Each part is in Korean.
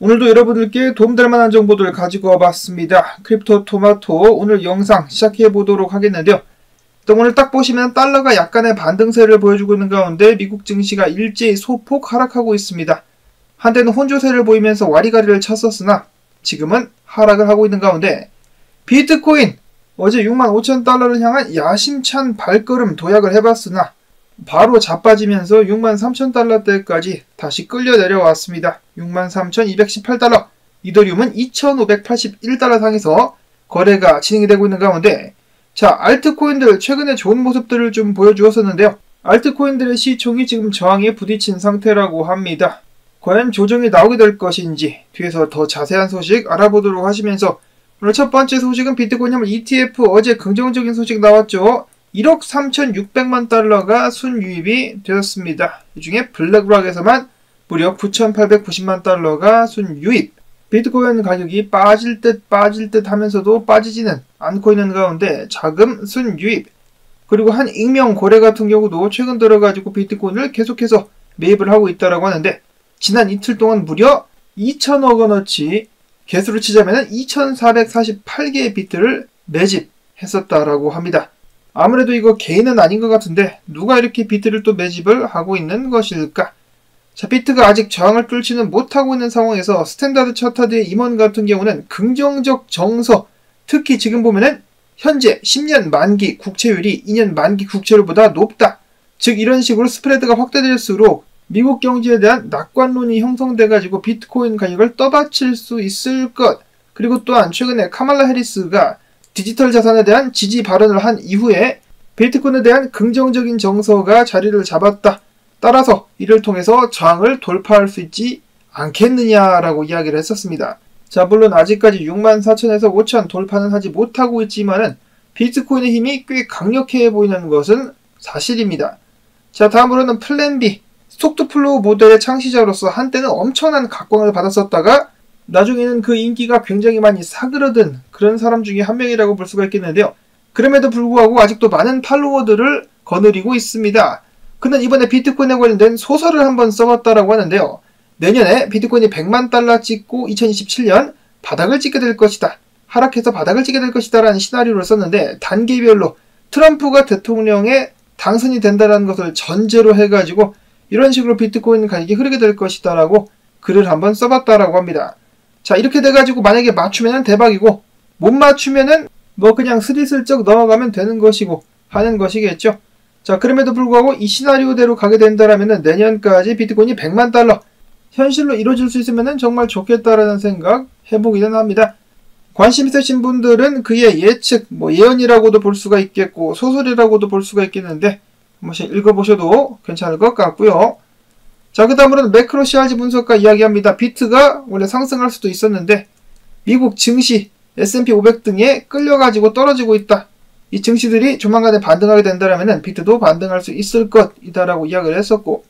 오늘도 여러분들께 도움될 만한 정보들을 가지고 와봤습니다. 크립토 토마토 오늘 영상 시작해 보도록 하겠는데요. 오늘 딱 보시면 달러가 약간의 반등세를 보여주고 있는 가운데 미국 증시가 일제히 소폭 하락하고 있습니다. 한때는 혼조세를 보이면서 와리가리를 쳤었으나 지금은 하락을 하고 있는 가운데 비트코인 어제 65,000달러를 향한 야심찬 발걸음 도약을 해봤으나 바로 자빠지면서 63,000달러대까지 다시 끌려 내려왔습니다. 63,218달러, 이더리움은 2,581달러 상에서 거래가 진행이 되고 있는 가운데 자, 알트코인들 최근에 좋은 모습들을 좀 보여주었었는데요. 알트코인들의 시총이 지금 저항에 부딪힌 상태라고 합니다. 과연 조정이 나오게 될 것인지 뒤에서 더 자세한 소식 알아보도록 하시면서 오늘 첫 번째 소식은 비트코인 화물 ETF 어제 긍정적인 소식 나왔죠. 1억 3,600만 달러가 순유입이 되었습니다. 이 중에 블랙락에서만 무려 9,890만 달러가 순유입. 비트코인 가격이 빠질 듯 하면서도 빠지지는 않고 있는 가운데 자금 순유입. 그리고 한 익명 고래 같은 경우도 최근 들어가지고 비트코인을 계속해서 매입을 하고 있다라고 하는데 지난 이틀 동안 무려 2천억 원어치 개수로 치자면 2,448개의 비트를 매집했었다라고 합니다. 아무래도 이거 개인은 아닌 것 같은데 누가 이렇게 비트를 또 매집을 하고 있는 것일까? 자, 비트가 아직 저항을 뚫지는 못하고 있는 상황에서 스탠다드 차트의 임원 같은 경우는 긍정적 정서, 특히 지금 보면은 현재 10년 만기 국채율이 2년 만기 국채율보다 높다. 즉 이런 식으로 스프레드가 확대될수록 미국 경제에 대한 낙관론이 형성돼가지고 비트코인 가격을 떠받칠 수 있을 것. 그리고 또한 최근에 카말라 해리스가 디지털 자산에 대한 지지 발언을 한 이후에 비트코인에 대한 긍정적인 정서가 자리를 잡았다. 따라서 이를 통해서 저항을 돌파할 수 있지 않겠느냐라고 이야기를 했었습니다. 자, 물론 아직까지 64,000에서 5,000 돌파는 하지 못하고 있지만은 비트코인의 힘이 꽤 강력해 보이는 것은 사실입니다. 자, 다음으로는 플랜 B. 스톡 투 플로우 모델의 창시자로서 한때는 엄청난 각광을 받았었다가 나중에는 그 인기가 굉장히 많이 사그러든 그런 사람 중에 한 명이라고 볼 수가 있겠는데요. 그럼에도 불구하고 아직도 많은 팔로워들을 거느리고 있습니다. 그는 이번에 비트코인에 관련된 소설을 한번 써봤다라고 하는데요. 내년에 비트코인이 100만 달러 찍고 2027년 바닥을 찍게 될 것이다. 하락해서 바닥을 찍게 될 것이다 라는 시나리오를 썼는데 단계별로 트럼프가 대통령에 당선이 된다는 것을 전제로 해가지고 이런 식으로 비트코인 가격이 흐르게 될 것이다 라고 글을 한번 써봤다라고 합니다. 자, 이렇게 돼가지고 만약에 맞추면은 대박이고 못 맞추면은 뭐 그냥 스리슬쩍 넘어가면 되는 것이고 하는 것이겠죠. 자, 그럼에도 불구하고 이 시나리오대로 가게 된다라면은 내년까지 비트코인이 100만 달러 현실로 이루어질 수 있으면은 정말 좋겠다라는 생각 해보기는 합니다. 관심 있으신 분들은 그의 예측, 뭐 예언이라고도 볼 수가 있겠고 소설이라고도 볼 수가 있겠는데 한 번씩 읽어보셔도 괜찮을 것 같고요. 자, 그 다음으로는 매크로 CRG 분석가 이야기합니다. 비트가 원래 상승할 수도 있었는데 미국 증시, S&P 500 등에 끌려가지고 떨어지고 있다. 이 증시들이 조만간에 반등하게 된다면 비트도 반등할 수 있을 것이다라고 이야기를 했었고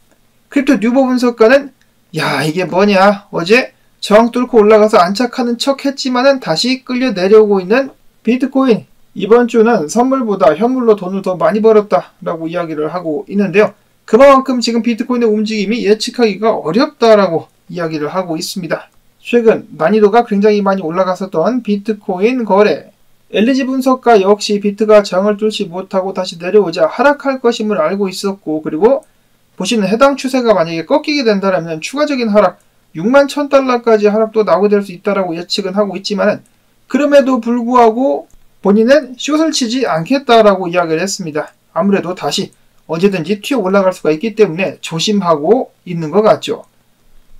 크립토 뉴보 분석가는 야, 이게 뭐냐, 어제 저항 뚫고 올라가서 안착하는 척 했지만은 다시 끌려 내려오고 있는 비트코인, 이번 주는 선물보다 현물로 돈을 더 많이 벌었다라고 이야기를 하고 있는데요. 그만큼 지금 비트코인의 움직임이 예측하기가 어렵다라고 이야기를 하고 있습니다. 최근 난이도가 굉장히 많이 올라갔었던 비트코인 거래. LG 분석가 역시 비트가 저항을 뚫지 못하고 다시 내려오자 하락할 것임을 알고 있었고 그리고 보시는 해당 추세가 만약에 꺾이게 된다면 추가적인 하락 61,000달러까지 하락도 나오게 될 수 있다라고 예측은 하고 있지만은 그럼에도 불구하고 본인은 숏을 치지 않겠다라고 이야기를 했습니다. 아무래도 다시 언제든지 튀어 올라갈 수가 있기 때문에 조심하고 있는 것 같죠.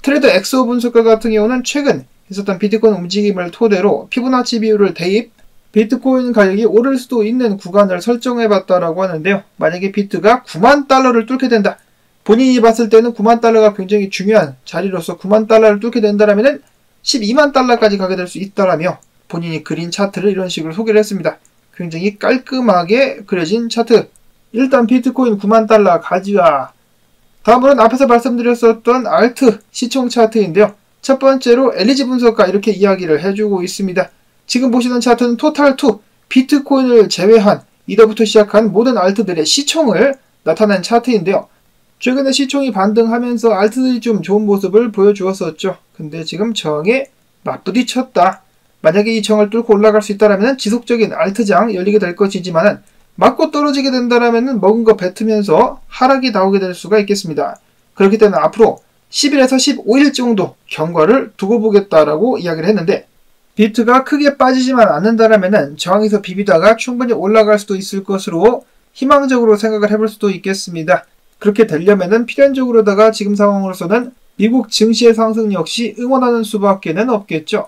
트레이더 엑소 분석가 같은 경우는 최근 있었던 비트코인 움직임을 토대로 피보나치 비율을 대입, 비트코인 가격이 오를 수도 있는 구간을 설정해봤다라고 하는데요. 만약에 비트가 9만 달러를 뚫게 된다. 본인이 봤을 때는 9만 달러가 굉장히 중요한 자리로서 9만 달러를 뚫게 된다면 12만 달러까지 가게 될 수 있다라며 본인이 그린 차트를 이런 식으로 소개를 했습니다. 굉장히 깔끔하게 그려진 차트. 일단 비트코인 9만 달러 가지와. 다음으로는 앞에서 말씀드렸었던 알트 시총 차트인데요. 첫 번째로 LG 분석가 이렇게 이야기를 해주고 있습니다. 지금 보시는 차트는 토탈2, 비트코인을 제외한 이더부터 시작한 모든 알트들의 시총을 나타낸 차트인데요. 최근에 시총이 반등하면서 알트들이 좀 좋은 모습을 보여주었었죠. 근데 지금 저항에 맞부딪혔다. 만약에 이 저항을 뚫고 올라갈 수 있다면 지속적인 알트장 열리게 될 것이지만은 맞고 떨어지게 된다면 먹은 거 뱉으면서 하락이 나오게 될 수가 있겠습니다. 그렇기 때문에 앞으로 10일에서 15일 정도 경과를 두고 보겠다라고 이야기를 했는데, 비트가 크게 빠지지만 않는다면 저항에서 비비다가 충분히 올라갈 수도 있을 것으로 희망적으로 생각을 해볼 수도 있겠습니다. 그렇게 되려면은 필연적으로다가 지금 상황으로서는 미국 증시의 상승 역시 응원하는 수밖에는 없겠죠.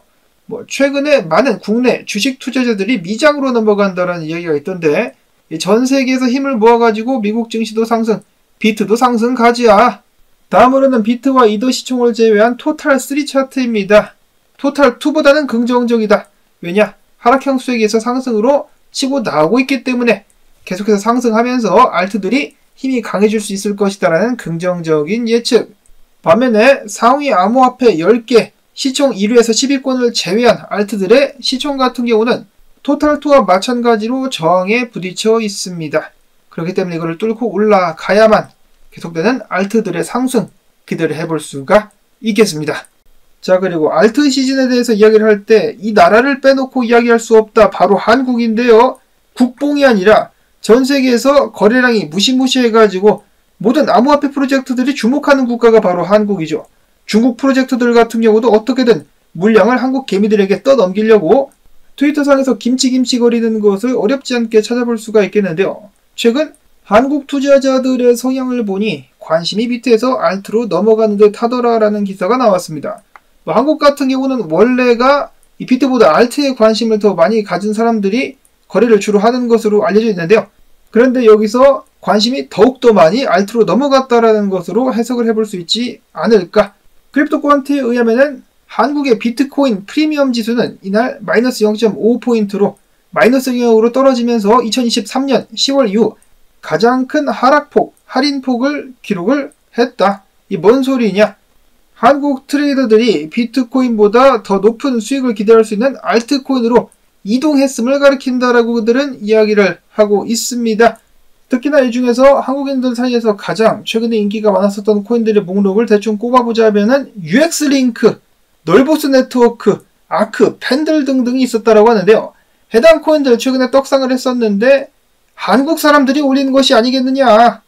최근에 많은 국내 주식 투자자들이 미장으로 넘어간다는 이야기가 있던데, 전 세계에서 힘을 모아가지고 미국 증시도 상승, 비트도 상승 가지야. 다음으로는 비트와 이더 시총을 제외한 토탈 3 차트입니다. 토탈 2보다는 긍정적이다. 왜냐? 하락형 수익에서 상승으로 치고 나오고 있기 때문에 계속해서 상승하면서 알트들이 힘이 강해질 수 있을 것이다라는 긍정적인 예측. 반면에 상위 암호화폐 10개, 시총 1위에서 10위권을 제외한 알트들의 시총 같은 경우는 토탈2와 마찬가지로 저항에 부딪혀 있습니다. 그렇기 때문에 이거를 뚫고 올라가야만 계속되는 알트들의 상승 기대를 해볼 수가 있겠습니다. 자, 그리고 알트 시즌에 대해서 이야기를 할 때 이 나라를 빼놓고 이야기할 수 없다. 바로 한국인데요. 국뽕이 아니라 전 세계에서 거래량이 무시무시해가지고 모든 암호화폐 프로젝트들이 주목하는 국가가 바로 한국이죠. 중국 프로젝트들 같은 경우도 어떻게든 물량을 한국 개미들에게 떠넘기려고 트위터상에서 김치 거리는 것을 어렵지 않게 찾아볼 수가 있겠는데요. 최근 한국 투자자들의 성향을 보니 관심이 비트에서 알트로 넘어가는 듯 하더라라는 기사가 나왔습니다. 한국 같은 경우는 원래가 이 비트보다 알트에 관심을 더 많이 가진 사람들이 거래를 주로 하는 것으로 알려져 있는데요. 그런데 여기서 관심이 더욱더 많이 알트로 넘어갔다라는 것으로 해석을 해볼 수 있지 않을까. 크립토 퀀트에 의하면은 한국의 비트코인 프리미엄 지수는 이날 마이너스 0.5포인트로 마이너스 영역으로 떨어지면서 2023년 10월 이후 가장 큰 하락폭, 할인폭을 기록을 했다. 이 뭔 소리냐? 한국 트레이더들이 비트코인보다 더 높은 수익을 기대할 수 있는 알트코인으로 이동했음을 가리킨다라고 그들은 이야기를 하고 있습니다. 특히나 이 중에서 한국인들 사이에서 가장 최근에 인기가 많았었던 코인들의 목록을 대충 꼽아보자면은 UX링크, 널보스 네트워크, 아크, 팬들 등등이 있었다라고 하는데요. 해당 코인들 최근에 떡상을 했었는데 한국 사람들이 올리는 것이 아니겠느냐.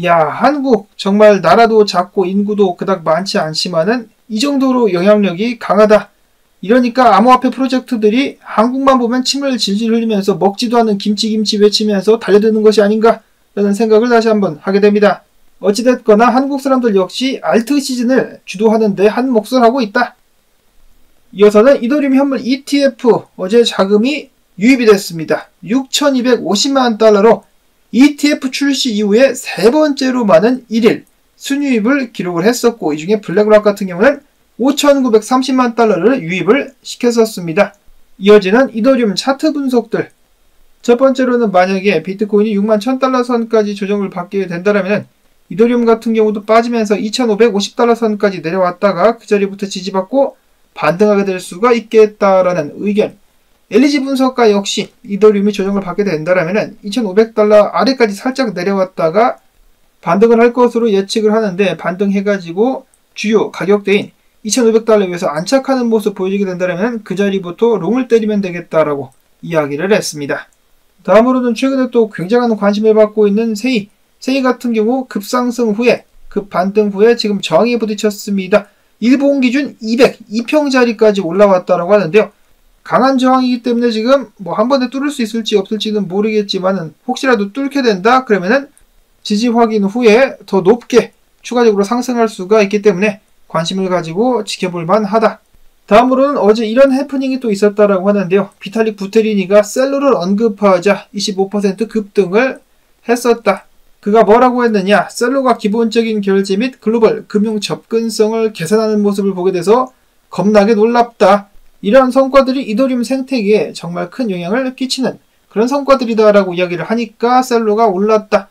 야, 한국 정말 나라도 작고 인구도 그닥 많지 않지만은 이 정도로 영향력이 강하다. 이러니까 암호화폐 프로젝트들이 한국만 보면 침을 질질 흘리면서 먹지도 않은 김치 외치면서 달려드는 것이 아닌가 라는 생각을 다시 한번 하게 됩니다. 어찌됐거나 한국 사람들 역시 알트 시즌을 주도하는 데 한 몫을 하고 있다. 이어서는 이더리움 현물 ETF 어제 자금이 유입이 됐습니다. 6,250만 달러로 ETF 출시 이후에 세 번째로 많은 1일 순유입을 기록을 했었고, 이 중에 블랙락 같은 경우는 5,930만 달러를 유입을 시켰었습니다. 이어지는 이더리움 차트 분석들. 첫 번째로는 만약에 비트코인이 61,000달러 선까지 조정을 받게 된다면 이더리움 같은 경우도 빠지면서 2,550달러 선까지 내려왔다가 그 자리부터 지지받고 반등하게 될 수가 있겠다라는 의견. LG 분석가 역시 이더리움이 조정을 받게 된다면 2,500달러 아래까지 살짝 내려왔다가 반등을 할 것으로 예측을 하는데, 반등해가지고 주요 가격대인 2,500달러 위에서 안착하는 모습 보여지게 된다면 그 자리부터 롱을 때리면 되겠다라고 이야기를 했습니다. 다음으로는 최근에 또 굉장한 관심을 받고 있는 세이 같은 경우 급상승 후에 급반등 후에 지금 저항에 부딪혔습니다. 일본 기준 202평 자리까지 올라왔다라고 하는데요. 강한 저항이기 때문에 지금 한 번에 뚫을 수 있을지 없을지는 모르겠지만은 혹시라도 뚫게 된다 그러면은 지지 확인 후에 더 높게 추가적으로 상승할 수가 있기 때문에 관심을 가지고 지켜볼 만하다. 다음으로는 어제 이런 해프닝이 또 있었다라고 하는데요. 비탈릭 부테리니가 셀러를 언급하자 25% 급등을 했었다. 그가 뭐라고 했느냐? 셀러가 기본적인 결제 및 글로벌 금융 접근성을 개선하는 모습을 보게 돼서 겁나게 놀랍다. 이러한 성과들이 이더리움 생태계에 정말 큰 영향을 끼치는 그런 성과들이다라고 이야기를 하니까 셀러가 올랐다.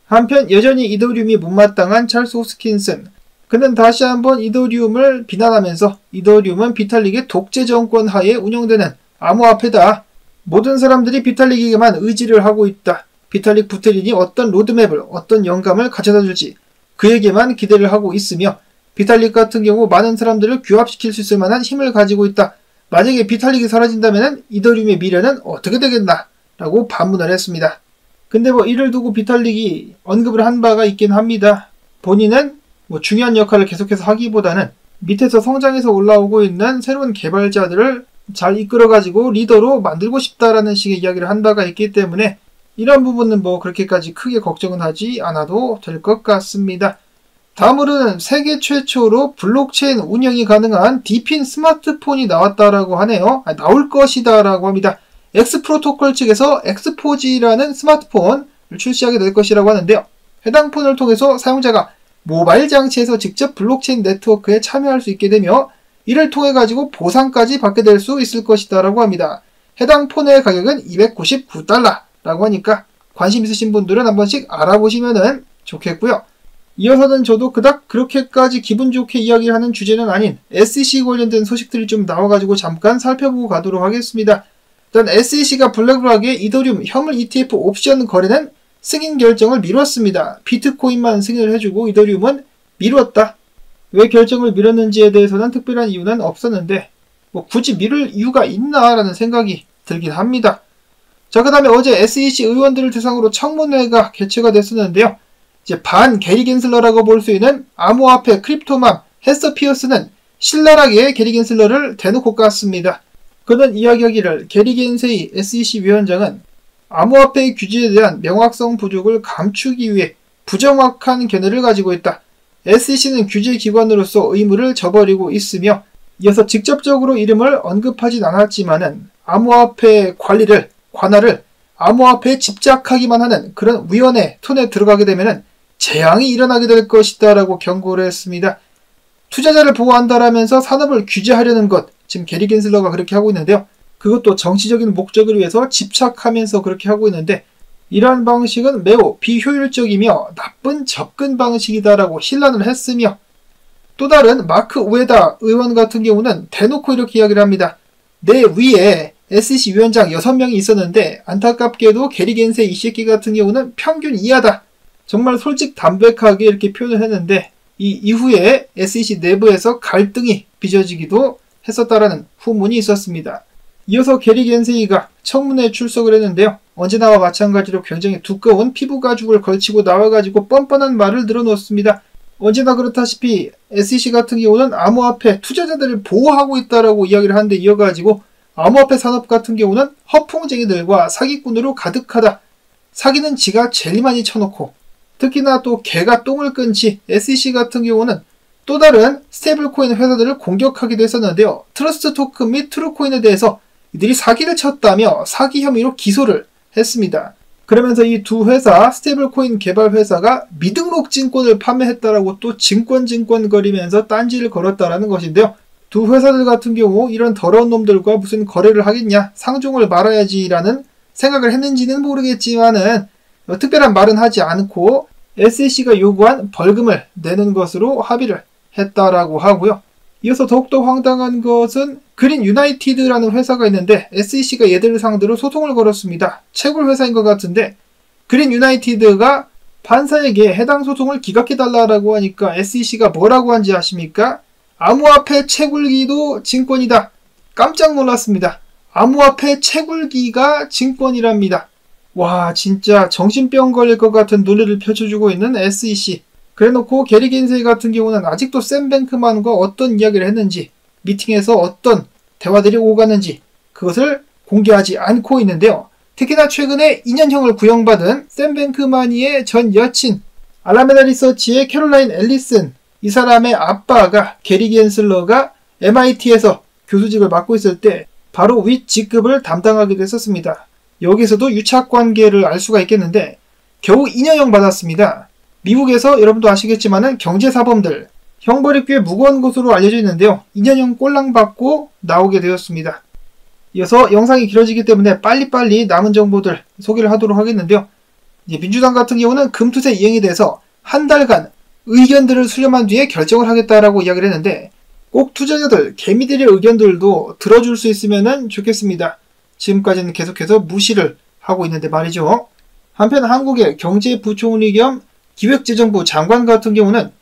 한편 여전히 이더리움이 못마땅한 찰스 호스킨슨. 그는 다시 한번 이더리움을 비난하면서 이더리움은 비탈릭의 독재 정권 하에 운영되는 암호화폐다. 모든 사람들이 비탈릭에게만 의지를 하고 있다. 비탈릭 부테린이 어떤 로드맵을, 어떤 영감을 가져다 줄지 그에게만 기대를 하고 있으며 비탈릭 같은 경우 많은 사람들을 규합시킬 수 있을 만한 힘을 가지고 있다. 만약에 비탈릭이 사라진다면 이더리움의 미래는 어떻게 되겠나? 라고 반문을 했습니다. 근데 이를 두고 비탈릭이 언급을 한 바가 있긴 합니다. 본인은 중요한 역할을 계속해서 하기보다는 밑에서 성장해서 올라오고 있는 새로운 개발자들을 잘 이끌어가지고 리더로 만들고 싶다라는 식의 이야기를 한 바가 있기 때문에 이런 부분은 그렇게까지 크게 걱정은 하지 않아도 될 것 같습니다. 다음으로는 세계 최초로 블록체인 운영이 가능한 디핀 스마트폰이 나왔다라고 하네요. 나올 것이다 라고 합니다. X 프로토콜 측에서 엑스포지라는 스마트폰을 출시하게 될 것이라고 하는데요. 해당 폰을 통해서 사용자가 모바일 장치에서 직접 블록체인 네트워크에 참여할 수 있게 되며 이를 통해 가지고 보상까지 받게 될 수 있을 것이다 라고 합니다. 해당 폰의 가격은 $299 라고 하니까 관심 있으신 분들은 한 번씩 알아보시면 좋겠고요. 이어서는 저도 그닥 그렇게까지 기분 좋게 이야기를 하는 주제는 아닌 SEC 관련된 소식들이 좀 나와가지고 잠깐 살펴보고 가도록 하겠습니다. 일단 SEC가 블랙락의 이더리움 현물 ETF 옵션 거래는 승인 결정을 미뤘습니다. 비트코인만 승인을 해주고 이더리움은 미뤘다. 왜 결정을 미뤘는지에 대해서는 특별한 이유는 없었는데 굳이 미룰 이유가 있나라는 생각이 들긴 합니다. 자, 그 다음에 어제 SEC 의원들을 대상으로 청문회가 개최가 됐었는데요. 이제 반 게리 겐슬러라고 볼 수 있는 암호화폐 크립토맘 헤서 피어스는 신랄하게 게리 겐슬러를 대놓고 깠습니다. 그는 이야기하기를 게리 겐세이 SEC 위원장은 암호화폐의 규제에 대한 명확성 부족을 감추기 위해 부정확한 견해를 가지고 있다. SEC는 규제 기관으로서 의무를 저버리고 있으며 이어서 직접적으로 이름을 언급하진 않았지만은 암호화폐 관할을 암호화폐에 집착하기만 하는 그런 위원회 톤에 들어가게 되면은 재앙이 일어나게 될 것이다 라고 경고를 했습니다. 투자자를 보호한다라면서 산업을 규제하려는 것, 지금 게리 겐슬러가 그렇게 하고 있는데요. 그것도 정치적인 목적을 위해서 집착하면서 그렇게 하고 있는데 이러한 방식은 매우 비효율적이며 나쁜 접근 방식이다라고 신란을 했으며 또 다른 마크 우에다 의원 같은 경우는 대놓고 이렇게 이야기를 합니다. 내 위에 SEC 위원장 6명이 있었는데 안타깝게도 게리 겐세 이 새끼 같은 경우는 평균 이하다. 정말 솔직 담백하게 이렇게 표현을 했는데 이 이후에 SEC 내부에서 갈등이 빚어지기도 했었다라는 후문이 있었습니다. 이어서 게리 겐세이가 청문회에 출석을 했는데요. 언제나와 마찬가지로 굉장히 두꺼운 피부 가죽을 걸치고 나와가지고 뻔뻔한 말을 늘어놓습니다. 언제나 그렇다시피 SEC 같은 경우는 암호화폐 투자자들을 보호하고 있다라고 이야기를 하는데 이어가지고 암호화폐 산업 같은 경우는 허풍쟁이들과 사기꾼으로 가득하다. 사기는 지가 제일 많이 쳐놓고 특히나 또 개가 똥을 끈지 SEC 같은 경우는 또 다른 스테이블코인 회사들을 공격하기도 했었는데요. 트러스트 토큰 및 트루코인에 대해서 이들이 사기를 쳤다며 사기 혐의로 기소를 했습니다. 그러면서 이 두 회사, 스테이블코인 개발 회사가 미등록 증권을 판매했다라고 또 증권거리면서 딴지를 걸었다라는 것인데요. 두 회사들 같은 경우 이런 더러운 놈들과 무슨 거래를 하겠냐, 상종을 말아야지라는 생각을 했는지는 모르겠지만은 특별한 말은 하지 않고 SEC가 요구한 벌금을 내는 것으로 합의를 했다라고 하고요. 이어서 더욱더 황당한 것은 그린 유나이티드라는 회사가 있는데 SEC가 얘들을 상대로 소송을 걸었습니다. 채굴 회사인 것 같은데 그린 유나이티드가 판사에게 해당 소송을 기각해달라고 하니까 SEC가 뭐라고 한지 아십니까? 암호화폐 채굴기도 증권이다. 깜짝 놀랐습니다. 암호화폐 채굴기가 증권이랍니다. 와, 진짜 정신병 걸릴 것 같은 논리를 펼쳐주고 있는 SEC. 그래놓고 게리 겐세이 같은 경우는 아직도 샘 뱅크만과 어떤 이야기를 했는지, 미팅에서 어떤 대화들이 오가는지 그것을 공개하지 않고 있는데요. 특히나 최근에 2년형을 구형받은 샘 뱅크만이의 전 여친 알라메다 리서치의 캐롤라인 앨리슨, 이 사람의 아빠가 게리 겐슬러가 MIT에서 교수직을 맡고 있을 때 바로 윗 직급을 담당하기도 했었습니다. 여기서도 유착관계를 알 수가 있겠는데 겨우 2년형 받았습니다. 미국에서 여러분도 아시겠지만은 경제사범들 형벌이 꽤 무거운 것으로 알려져 있는데요. 2년형 꼴랑 받고 나오게 되었습니다. 이어서 영상이 길어지기 때문에 빨리빨리 남은 정보들 소개를 하도록 하겠는데요. 이제 민주당 같은 경우는 금투세 이행에 대해서 한 달간 의견들을 수렴한 뒤에 결정을 하겠다라고 이야기를 했는데 꼭 투자자들, 개미들의 의견들도 들어줄 수 있으면 좋겠습니다. 지금까지는 계속해서 무시를 하고 있는데 말이죠. 한편 한국의 경제부총리 겸 기획재정부 장관 같은 경우는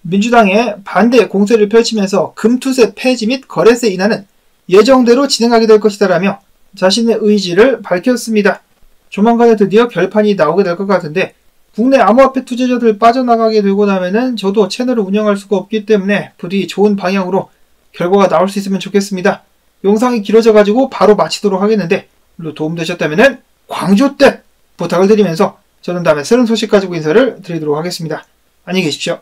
민주당의 반대 공세를 펼치면서 금투세 폐지 및 거래세 인하는 예정대로 진행하게 될 것이다라며 자신의 의지를 밝혔습니다. 조만간에 드디어 결판이 나오게 될 것 같은데 국내 암호화폐 투자자들 빠져나가게 되고 나면은 저도 채널을 운영할 수가 없기 때문에 부디 좋은 방향으로 결과가 나올 수 있으면 좋겠습니다. 영상이 길어져가지고 바로 마치도록 하겠는데 물론 도움되셨다면은 광주댁 부탁을 드리면서 저는 다음에 새로운 소식 가지고 인사를 드리도록 하겠습니다. 안녕히 계십시오.